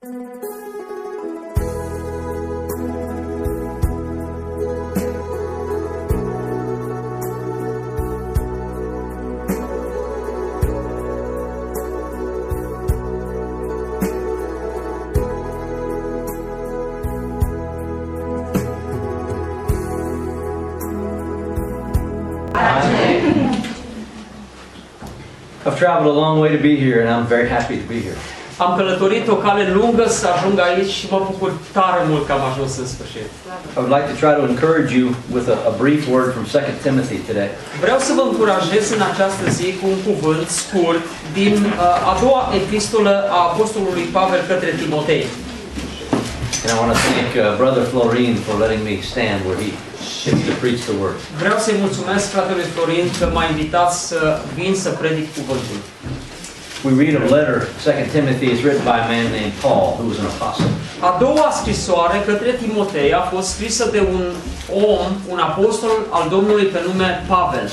I've traveled a long way to be here, and I'm very happy to be here. Am călătorit o cale lungă să ajung aici și mă bucur tare mult că am ajuns în sfârșit. I would like to try to encourage you with a brief word from 2 Timothy today. Vreau să vă încurajez în această zi cu un cuvânt scurt din a doua epistolă a apostolului Pavel către Timotei. And I want to thank Brother Slujind for letting me stand where he gets to preach the word. Vreau să-i mulțumesc fratelui Florin că m-a invitat să vin să predic cuvântul. We read a letter, 2 Timothy, is written by a man named Paul, who was an apostle. A doua scrisoare către Timotei a fost scrisă de un om, un apostol al Domnului pe nume Pavel.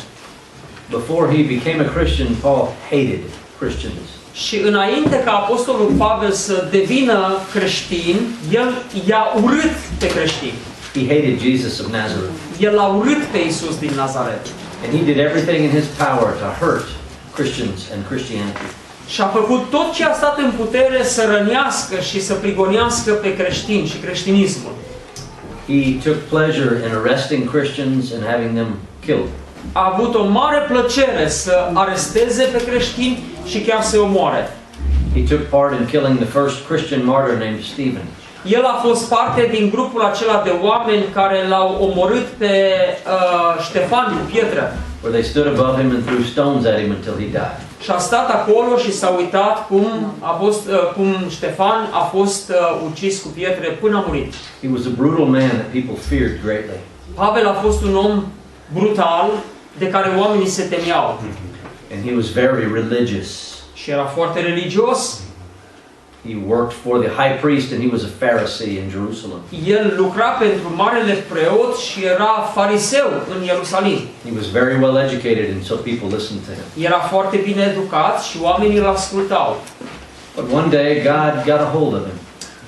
Before he became a Christian, Paul hated Christians. Și înainte ca apostolul Pavel să devină creștin, el i-a urât pe creștini. He hated Jesus of Nazareth. El a urât pe Iisus din Nazaret. And he did everything in his power to hurt Christians and Christianity. Și a făcut tot ce a stat în putere să rănească și să prigonească pe creștini și creștinismul. He took pleasure in arresting Christians and having them killed. A avut o mare plăcere să aresteze pe creștini și chiar să-i omoare. He took part in killing the first Christian martyr named Stephen. El a fost parte din grupul acela de oameni care l-au omorât pe Ștefan cu pietră. Where they stood above him and threw stones at him until he died. Și a stat acolo și s-a uitat cum Ștefan a fost ucis cu pietre până a murit. He was a brutal man that people feared greatly. Pavel a fost un om brutal de care oamenii se temeau. And he was very religious. Și era foarte religios. He worked for the high priest and he was a Pharisee in Jerusalem. El lucra pentru marele preot și era fariseu în Ierusalim. He was very well educated and so people listened to him. Era foarte bine educat și oamenii îl ascultau. But one day God got a hold of him.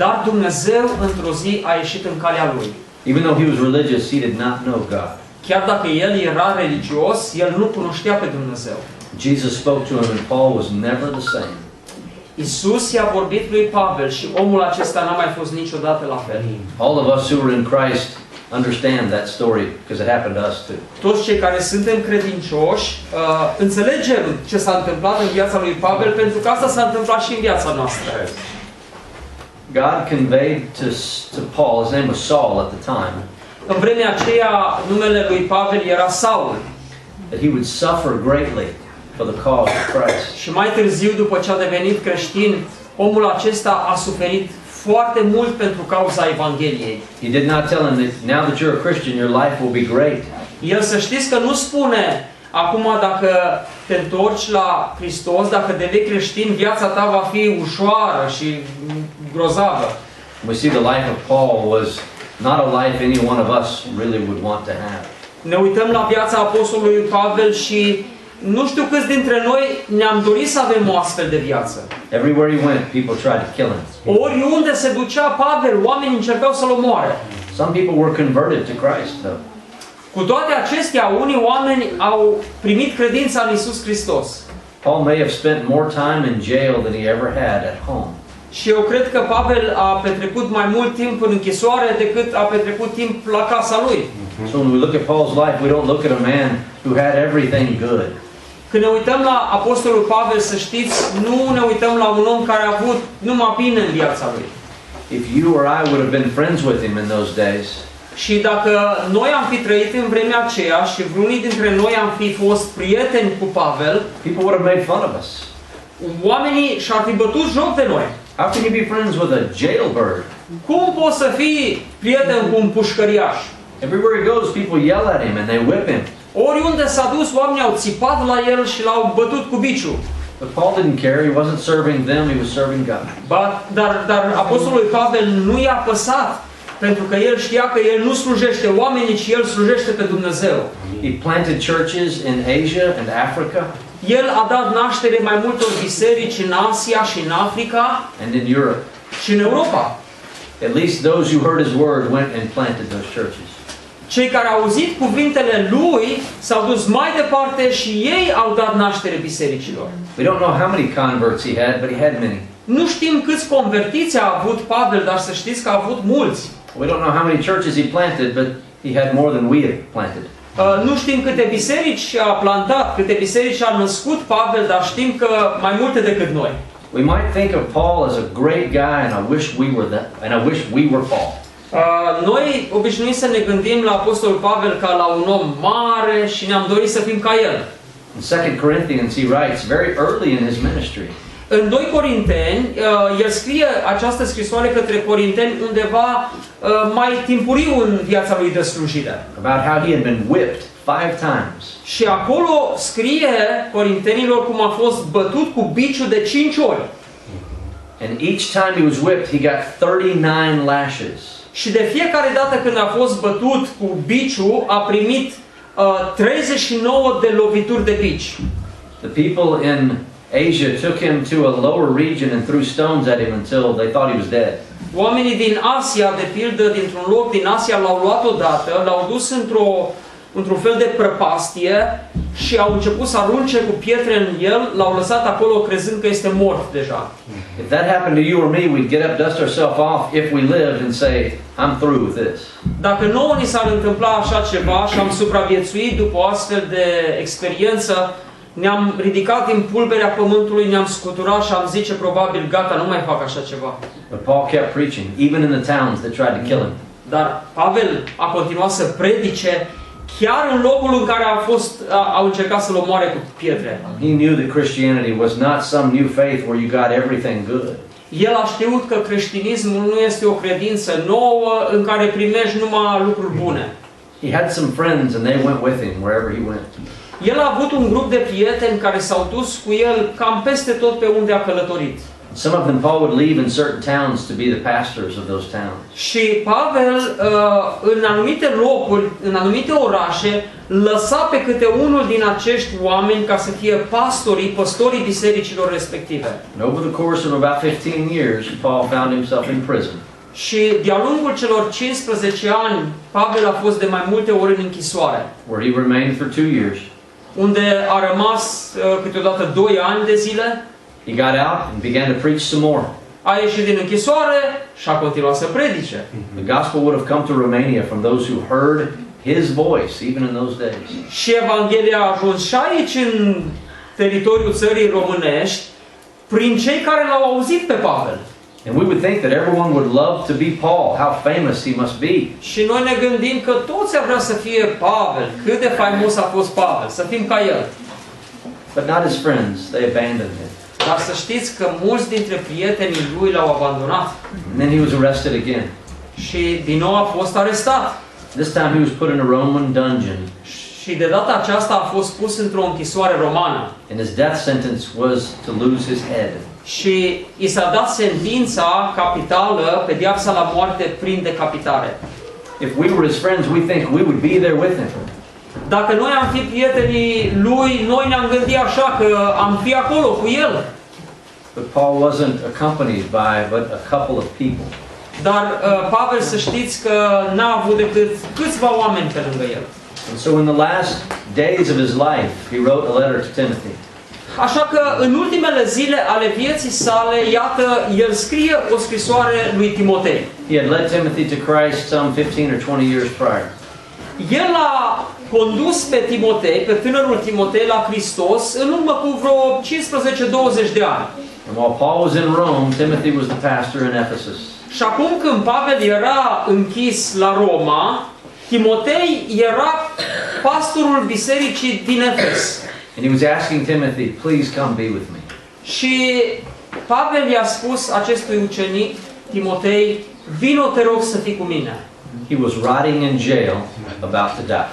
Dar Dumnezeu într-o zi a ieșit în calea lui. Even though he was religious, he did not know God. Chiar dacă el era religios, el nu cunoștea pe Dumnezeu. Jesus spoke to him and Paul was never the same. Iisus i-a vorbit lui Pavel și omul acesta n-a mai fost niciodată la fel. All of us who are in Christ understand that story because it happened to us too. Toți cei care suntem credincioși înțelegem ce s-a întâmplat în viața lui Pavel pentru că asta s-a întâmplat și în viața noastră. God conveyed to Paul, his name was Saul at the time, În vremea aceea numele lui Pavel era Saul. that he would suffer greatly for the cause of Christ. Și mai târziu, după ce a devenit creștin, omul acesta a suferit foarte mult pentru cauza Evangheliei. He did not tell him that now that you're a Christian, your life will be great. El, să știți că nu spune, acum dacă te întorci la Hristos, dacă devii creștin, viața ta va fi ușoară și grozavă. We see the life of Paul was not a life any one of us really would want to have. Ne uităm la viața apostolului Pavel și nu știu câți dintre noi ne-am dorit să avem o astfel de viață. Everywhere he went, people tried to kill him. Oriunde se ducea Pavel, oamenii încercau să-l omoare. Some people were converted to Christ, though. Cu toate acestea, unii oameni au primit credința în Iisus Hristos. Paul may have spent more time in jail than he ever had at home. Și eu cred că Pavel a petrecut mai mult timp în închisoare decât a petrecut timp la casa lui. So when we look at Paul's life, we don't look at a man who had everything good. Când ne uităm la apostolul Pavel, să știți, nu ne uităm la un om care a avut numai bine în viața lui. If you or I would have been friends with him in those days, Și dacă noi am fi trăit în vremea aceea și vreunii dintre noi am fi fost prieteni cu Pavel, people would have made fun of us. oamenii și-ar fi bătut joc de noi. How can you be friends with a jailbird? Cum poți să fii prieten cu un pușcăriaș? Everywhere he goes, people yell at him and they whip him. Oriunde s-a dus, oamenii au țipat la el și l-au bătut cu biciul. But Paul didn't care. He wasn't serving them. He was serving God. Dar apostolul Pavel nu i-a păsat, pentru că el știa că el nu slujește oamenii, ci el slujește pe Dumnezeu. He planted churches in Asia and Africa. El a dat naștere mai multor biserici în Asia și în Africa and in Europe. și în Europa. At least those who heard his word went and planted those churches. Cei care au auzit cuvintele lui s-au dus mai departe și ei au dat naștere bisericilor. We don't know how many converts he had, but he had many. Nu știm câți convertiți a avut Pavel, dar să știți că a avut mulți. We don't know how many churches he planted, but he had more than we have planted. Nu știm câte biserici a plantat, câte biserici a născut Pavel, dar știm că mai multe decât noi. We might think of Paul as a great guy, and I wish we were that, and I wish we were Paul. Noi obișnuim să ne gândim la Apostolul Pavel ca la un om mare și ne-am dorit să fim ca el. In 2 Corinthians, he writes very early in his ministry. În 2 Corinteni, el scrie această scrisoare către Corinteni undeva mai timpuriu în viața lui de slujire. About how he had been whipped 5 times. Și acolo scrie corintenilor cum a fost bătut cu biciul de 5 ori. And each time he was whipped, he got 39 lashes. Și de fiecare dată când a fost bătut cu biciul, a primit 39 de lovituri de bici. The people in Asia took him to a lower region and threw stones at him until they thought he was dead. Oamenii din Asia, de pildă, dintr-un loc din Asia, l-au luat odată, l-au dus într-un fel de prăpastie și au început să arunce cu pietre în el, l-au lăsat acolo crezând că este mort deja. If that happened to you or me, we'd get up, dust ourselves off if we lived and say, I'm through with this. Dacă nouă ni s-ar întâmpla așa ceva și am supraviețuit după o astfel de experiență, ne-am ridicat din pulberea pământului, ne-am scuturat și am zice probabil gata, nu mai fac așa ceva. But Paul kept preaching, even in the towns that tried to kill him. Dar Pavel a continuat să predice chiar în locul în care au încercat să-l omoare cu pietre. He knew that Christianity was not some new faith where you got everything good. El a știut că creștinismul nu este o credință nouă în care primești numai lucruri bune. He had some friends and they went with him wherever he went. El a avut un grup de prieteni care s-au dus cu el cam peste tot pe unde a călătorit. Some of them Paul would leave in certain towns to be the pastors of those towns. Și Pavel în anumite locuri, în anumite orașe, lăsa pe câte unul din acești oameni ca să fie păstorii bisericilor respective. And over the course of about 15 years, Paul found himself in prison. Și de-a lungul celor 15 ani, Pavel a fost de mai multe ori în închisoare, Where he remained for 2 years. unde a rămas câteodată 2 ani de zile. He got out and began to preach some more. A ieșit din închisoare și a continuat să predice. The gospel would have come to Romania from those who heard his voice, even in those days. Și Evanghelia a ajuns și aici în teritoriul țării românești prin cei care l-au auzit pe Pavel. And we would think that everyone would love to be Paul. How famous he must be. Și noi ne gândim că toți ar vrea să fie Pavel. Cât de faimos a fost Pavel, să fim ca el. But not his friends. They abandoned him. Dar să știți că mulți dintre prietenii lui l-au abandonat. And then he was arrested again. Și din nou a fost arestat. This time he was put in a Roman dungeon. Și de data aceasta a fost pus într-o închisoare romană. And his death sentence was to lose his head. Și i s-a dat sentința capitală, pedeapsa la moarte prin decapitare. If we were his friends, we think we would be there with him. Dacă noi am fi prietenii lui, noi ne-am gândit așa că am fi acolo cu el. But Paul wasn't accompanied by but a couple of people. Dar Pavel, să știți că n-a avut decât câțiva oameni pe lângă el. And so in the last days of his life, he wrote a letter to Timothy. Așa că în ultimele zile ale vieții sale, iată, el scrie o scrisoare lui Timotei. He had led Timothy to Christ some 15 or 20 years prior. El a condus pe Timotei, pe tânărul Timotei la Hristos în urmă cu vreo 15-20 de ani. And while Paul was in Rome, Timothy was the pastor in Ephesus. Și acum când Pavel era închis la Roma, Timotei era pastorul bisericii din Efes. And he was asking Timothy, please come be with me. Și Pavel i-a spus acestui ucenic, Timotei, vino te rog să fii cu mine. He was rotting in jail, about to die.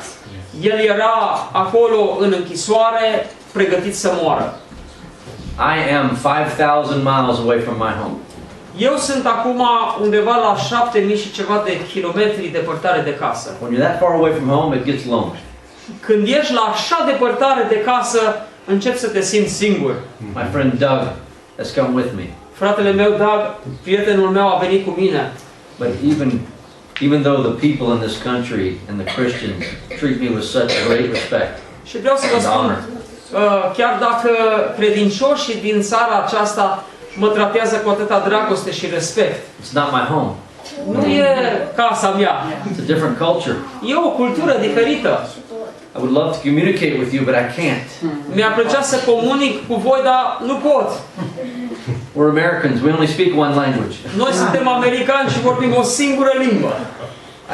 El era acolo în închisoare, pregătit să moară. I am 5,000 miles away from my home. Eu sunt acum undeva la 7.000 și ceva de kilometri depărtare de casă. When you're that far away from home, it gets lonely. Când ești la așa depărtare de casă, începi să te simți singur. My friend Doug has come with me. Fratele meu, Doug, prietenul meu a venit cu mine. But even though the people in this country and the Christians treat me with such great respect Și vreau să vă and spun, honor, chiar dacă credincioșii din țara aceasta mă tratează cu atâta dragoste și respect, it's not my home. nu e casa mea. It's a different culture. E o cultură diferită. I would love to communicate with you, but I can't. Mi-ar plăcea să comunic cu voi, dar nu pot. We're Americans. We only speak one language. Noi suntem americani și vorbim o singură limbă.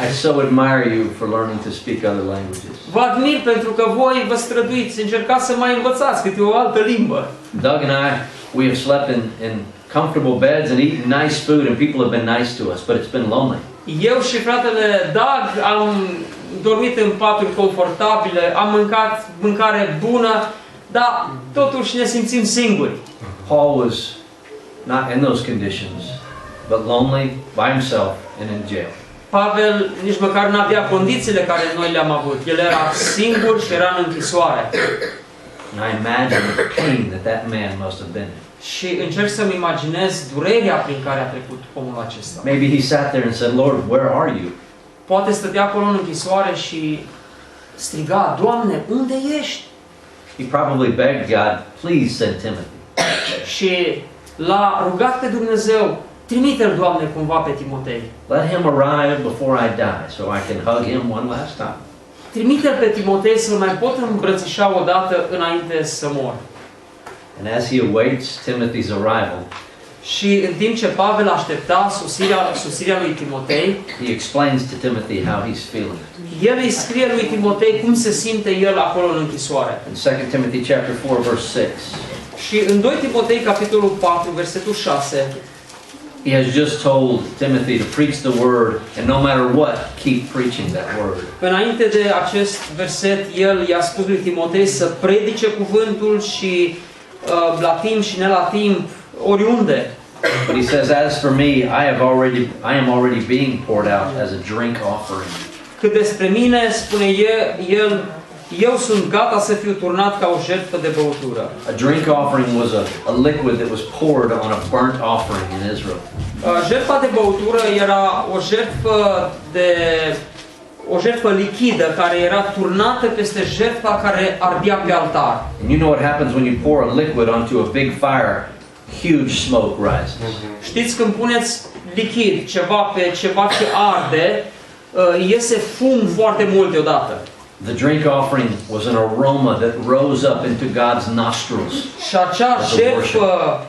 I so admire you for learning to speak other languages. Vă admir pentru că voi vă străduiți, încercați să mai învățați câte o altă limbă. Doug and I, we have slept in comfortable beds and eaten nice food, and people have been nice to us, but it's been lonely. Eu și fratele Doug am dormit în paturi confortabile, am mâncat mâncare bună, dar totuși ne simțim singuri. Paul was not in those conditions, but lonely by himself and in jail. Pavel nici măcar nu avea condițiile care noi le-am avut. El era singur și era în închisoare. And I imagine the pain that man must have been in. Și încerc să-mi imaginez durerea prin care a trecut omul acesta. Maybe he sat there and said, Lord, where are you? Poate stătea acolo în închisoare și striga, Doamne, unde ești? He probably begged God, please send Timothy. Și l-a rugat pe Dumnezeu, trimite-l, Doamne, cumva pe Timotei. Let him arrive before I die so I can hug him one last time. Trimite-l pe Timotei să-l mai pot îmbrățișa odată înainte să mor. And as he awaits Timothy's arrival, Și în timp ce Pavel aștepta sosirea lui Timotei, he explains to Timothy how he's feeling. el îi scrie lui Timotei cum se simte el acolo în închisoare. In 2 Timothy chapter 4 verse 6, Și în 2 Timotei capitolul 4, versetul 6, he has just told Timothy to preach the word, and no matter what, keep preaching that word. înainte de acest verset, el i-a spus lui Timotei să predice cuvântul și la timp și ne la timp, oriunde. But he says, as for me, I am already being poured out as a drink offering. Cât despre mine, spune el, eu sunt gata să fiu turnat ca o jertfă de băutură. A drink offering was a liquid that was poured on a burnt offering in Israel. Jertfa de băutură era o jertfă lichidă care era turnată peste jertfa care ardea pe altar. And you know what happens when you pour a liquid onto a big fire? Huge smoke rises. Știți, când puneți lichid ceva pe ceva ce arde, iese fum foarte mult deodată. The drink offering was an aroma that rose up into God's nostrils. Și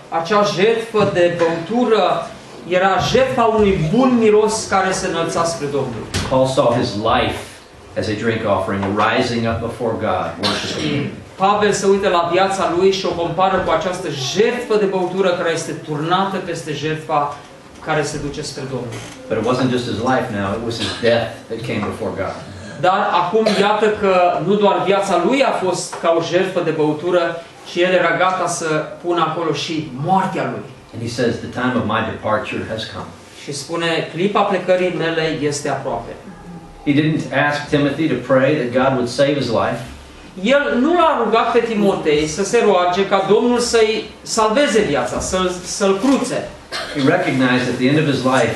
acea jertfă de băutură era jertfa unui bun miros care se înălța spre Domnul. Paul saw his life as a drink offering rising up before God, worshiping Him. Pavel se uită la viața lui și o compară cu această jertfă de băutură care este turnată peste jertfa care se duce spre Domnul. But it wasn't just his life now, it was his death that came before God. Dar acum iată că nu doar viața lui a fost ca o jertfă de băutură, ci el era gata să pună acolo și moartea lui. And he says, the time of my departure has come. Și spune, clipa plecării mele este aproape. He didn't ask Timothy to pray that God would save his life. El nu l-a rugat pe Timotei să se roage ca Domnul să-i salveze viața, să-l cruțe. He recognized at the end of his life,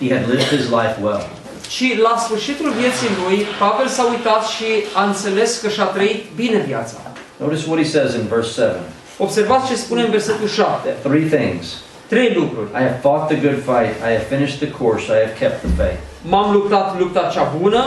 he had lived his life well. Și la sfârșitul vieții lui, Pavel s-a uitat și a înțeles că și-a trăit bine viața. Notice what he says in verse 7. Observați ce spune în versetul 7. 3 things. 3 lucruri. I have fought the good fight, I have finished the course, I have kept the faith. M-am luptat lupta cea bună,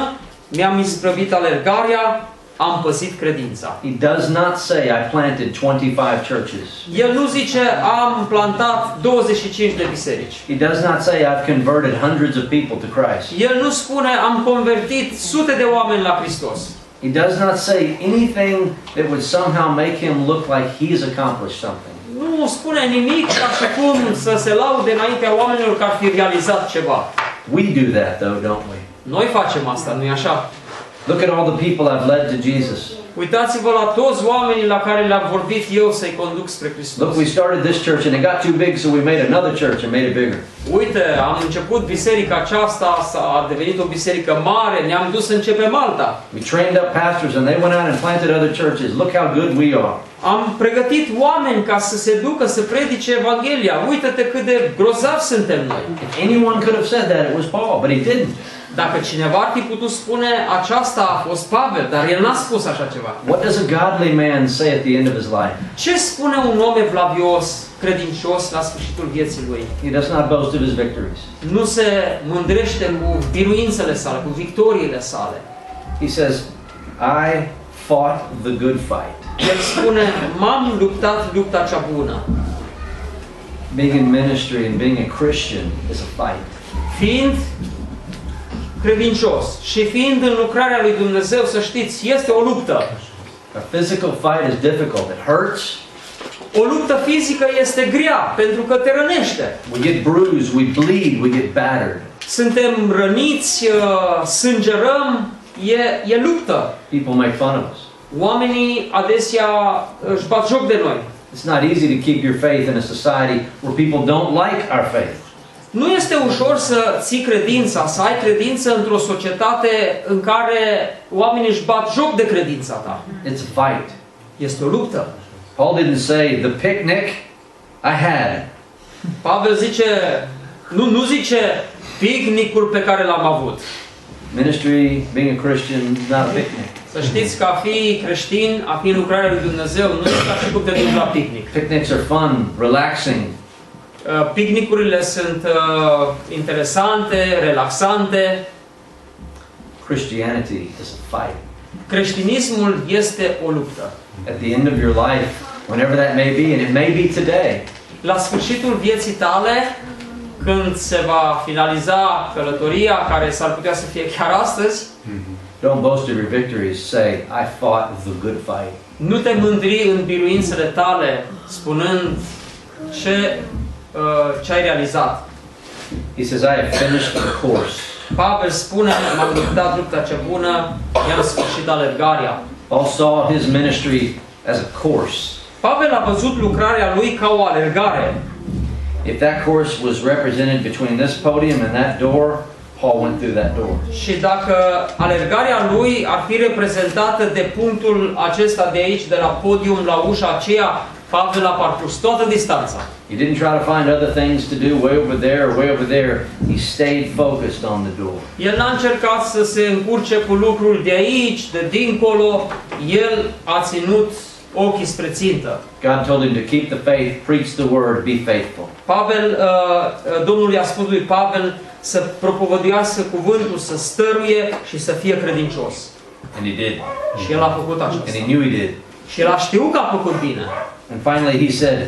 mi-am isprăvit alergarea, am păzit credința. He does not say, I planted 25 churches. El nu zice, am plantat 25 de biserici. He does not say, I've converted hundreds of people to Christ. El nu spune, am convertit sute de oameni la Hristos. He does not say anything that would somehow make him look like he's accomplished something. Nu spune nimic ca și cum să se laude înaintea oamenilor că ar fi realizat ceva. We do that though, don't we? Noi facem asta, nu-i așa? Look at all the people I've led to Jesus. Uitați-vă la toți oamenii la care le-am vorbit eu să-i conduc spre Hristos. Look, we started this church and it got too big, so we made another church and made it bigger. Uite, am început biserica aceasta, a devenit o biserică mare, ne-am dus să începem alta. We trained up pastors and they went out and planted other churches. Look how good we are. Am pregătit oameni ca să se ducă să predice Evanghelia. Uită-te cât de grozavi suntem noi. If anyone could have said that, it was Paul, but he didn't. Dacă cineva ar fi putut spune aceasta a fost Pavel, dar el n-a spus așa ceva. What does a godly man say at the end of his life? Ce spune un om evlavios, credincios la sfârșitul vieții lui? He does not boast of his victories. Nu se mândrește cu biruințele sale, cu victoriile sale. He says, I fought the good fight. El spune, m-am luptat lupta cea bună. Being in ministry and being a Christian is a fight. Fiind credincios și fiind în lucrarea lui Dumnezeu, să știți, este o luptă. A physical fight is difficult. It hurts. O luptă fizică este grea, pentru că te rănește. We get bruised, we bleed, we get battered. Suntem răniți, sângerăm, e luptă. People make fun of us. Oamenii adesea își bat joc de noi. It's not easy to keep your faith in a society where people don't like our faith. Nu este ușor să ții credința, să ai credință într-o societate în care oamenii își bat joc de credința ta. It's a fight. Este o luptă. Paul didn't say, the picnic I had. Pavel zice, nu zice picnicul pe care l-am avut. Ministry, being a Christian, is not a picnic. Să știți că a fi creștin, a fi în lucrarea lui Dumnezeu, nu e ca și cum te duci la picnic. Picnics are fun, relaxing. Picnicurile sunt interesante, relaxante. Christianity is a fight. Creștinismul este o luptă. At the end of your life, whenever that may be, and it may be today, La sfârșitul vieții tale, când se va finaliza călătoria, care s-ar putea să fie chiar astăzi, don't boast of your victories. Say, I fought the good fight. nu te mândri în biruințele tale, spunând ce ai realizat. He says, I have finished the course. Pavel spune, m-am luptat lupta cea bună, i-am sfârșit alergarea. Paul saw his ministry as a course. Pavel a văzut lucrarea lui ca o alergare. If that course was represented between this podium and that door, Paul went through that door. Și dacă alergarea lui ar fi reprezentată de punctul acesta de aici, de la podium la ușa aceea, Pavel a parcurs toată distanța. He didn't try to find other things to do way over there or way over there. He stayed focused on the door. El n-a încercat să se încurce cu lucruri de aici, de dincolo. El a ținut ochii spre țintă. God told him to keep the faith, preach the word, be faithful. Domnul i-a spus lui Pavel să propovăduiască cuvântul, să stăruie și să fie credincios. And he did. Și el a făcut And aceasta. he knew he did. Și el a știut că a făcut bine. And finally he said,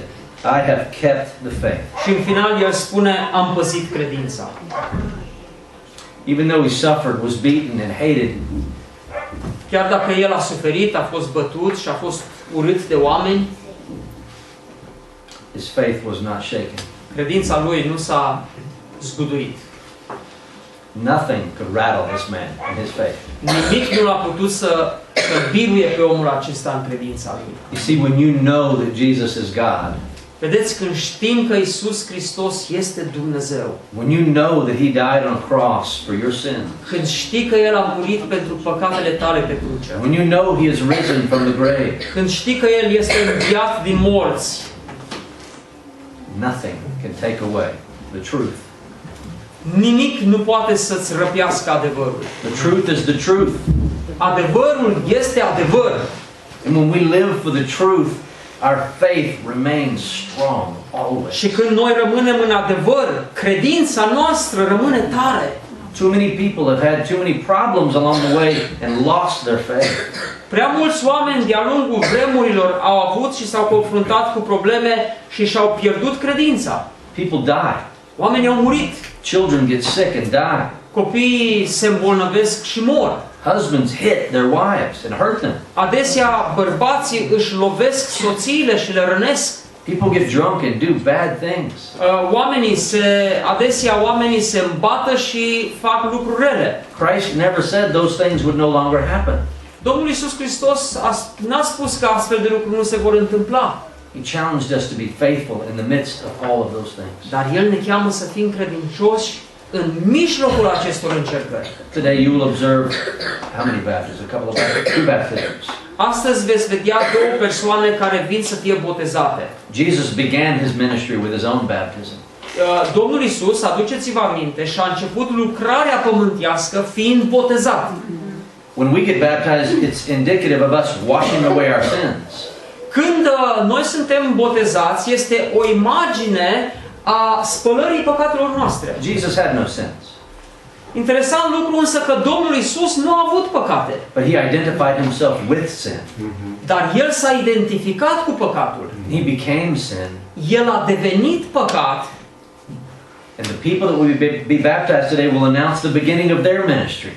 I have kept the faith. Și în final el spune, am păzit credința. Even though he suffered, was beaten and hated, Chiar dacă el a suferit, a fost bătut și a fost urât de oameni, his faith was not shaken. credința lui nu s-a zguduit. Nothing could rattle this man in his faith. Nimic nu l-a putut să biruie pe omul acesta în credința lui. You see, when you know that Jesus is God, Vedeți, când știm că Iisus Hristos este Dumnezeu, when you know that He died on a cross for your sin, când știi că El a murit pentru păcatele tale pe cruce, when you know He has risen from the grave, când știi că El este înviat din morți, nothing can take away the truth. nimic nu poate să-ți răpească adevărul. The truth is the truth. Adevărul este adevăr. And when we live for the truth, our faith remains strong always. Și când noi rămânem în adevăr, credința noastră rămâne tare. Too many people have had too many problems along the way and lost their faith. Prea mulți oameni de-a lungul vremurilor au avut și s-au confruntat cu probleme și și-au pierdut credința. People die. Oamenii au murit. Children get sick and die. Copiii se îmbolnăvesc și mor. Husbands hit their wives and hurt them. Adesea bărbații își lovesc soțiile și le rănesc. People get drunk and do bad things. Adesea oamenii se îmbată și fac lucruri rele. Christ never said those things would no longer happen. Domnul Iisus Hristos n-a spus că astfel de lucruri nu se vor întâmpla. He challenged us to be faithful in the midst of all of those things. Dar El ne cheamă să fim credincioși în mijlocul acestor încercări. Today you will observe how many baptisms? Two baptisms. Astăzi veți vedea două persoane care vin să fie botezate. Jesus began his ministry with his own baptism. Domnul Iisus, aduceți-vă aminte, și-a început lucrarea pământească fiind botezat. When we get baptized, it's indicative of us washing away our sins. Când noi suntem botezați, este o imagine a spălării păcatelor noastre. Jesus had no sins. Interesant lucru însă că Domnul Iisus nu a avut păcate. But he identified himself with sin. Dar El s-a identificat cu păcatul. He became sin. El a devenit păcat. And the people that will be baptized today will announce the beginning of their ministry.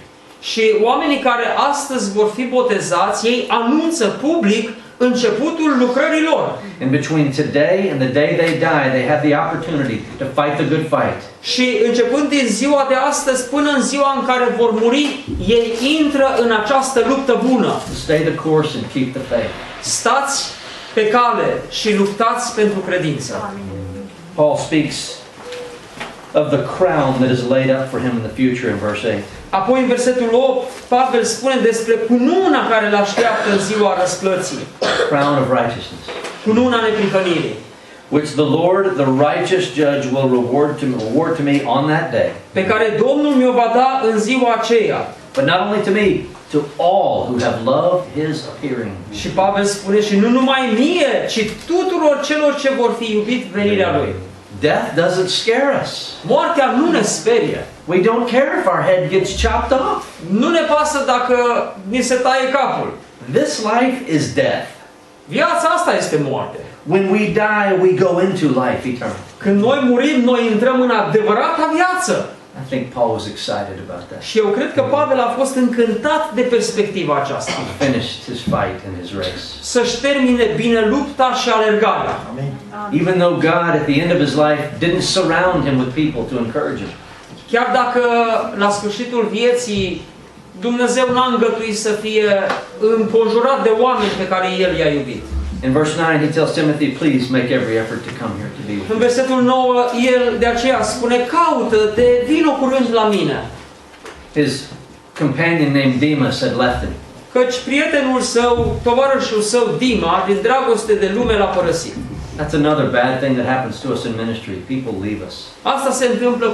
Și oamenii care astăzi vor fi botezați, ei anunță public începutul lucrării lor. And between today and the day they die, they have the opportunity to fight the good fight. Și începând din ziua de astăzi până în ziua în care vor muri, ei intră în această luptă bună. To stay the course and keep the faith. Stați pe cale și luptați pentru credință. Paul speaks of the crown that is laid up for him in the future in verse 8. Apoi în versetul 8, Pavel spune despre cununa care îl așteaptă în ziua răsplății. Crown of righteousness. Cununa neprihănirii. Which the Lord, the righteous judge, will reward to me on that day. Pe care Domnul mi-o va da în ziua aceea. But not only to me, to all who have loved his appearing. Și Pavel spune și nu numai mie, ci tuturor celor ce vor fi iubit venirea lui. Death doesn't scare us. Moartea nu ne sperie. We don't care if our head gets chopped off. Nu ne pasă dacă ni se taie capul. This life is death. Viața asta este moarte. When we die, we go into life eternal. Când noi murim, noi intrăm în adevărata viață. I think Paul was excited about that. Și eu cred că Pavel a fost încântat de perspectiva aceasta. He finished his fight and his race. Să-și termine bine lupta și alergarea. Amen. Even though God, at the end of his life, didn't surround him with people to encourage him. Chiar dacă la sfârșitul vieții Dumnezeu n-a îngăduit să fie înconjurat de oameni pe care El i-a iubit. In verse 9, he tells Timothy, please make every effort to come here to be with În me. versetul 9, el de aceea spune, caută-te, vino curând la mine. His companion named Demas had left him. Căci prietenul său, tovarășul său Dima, din dragoste de lume l-a părăsit. That's another bad thing that happens to us in ministry. People leave us. Asta se întâmplă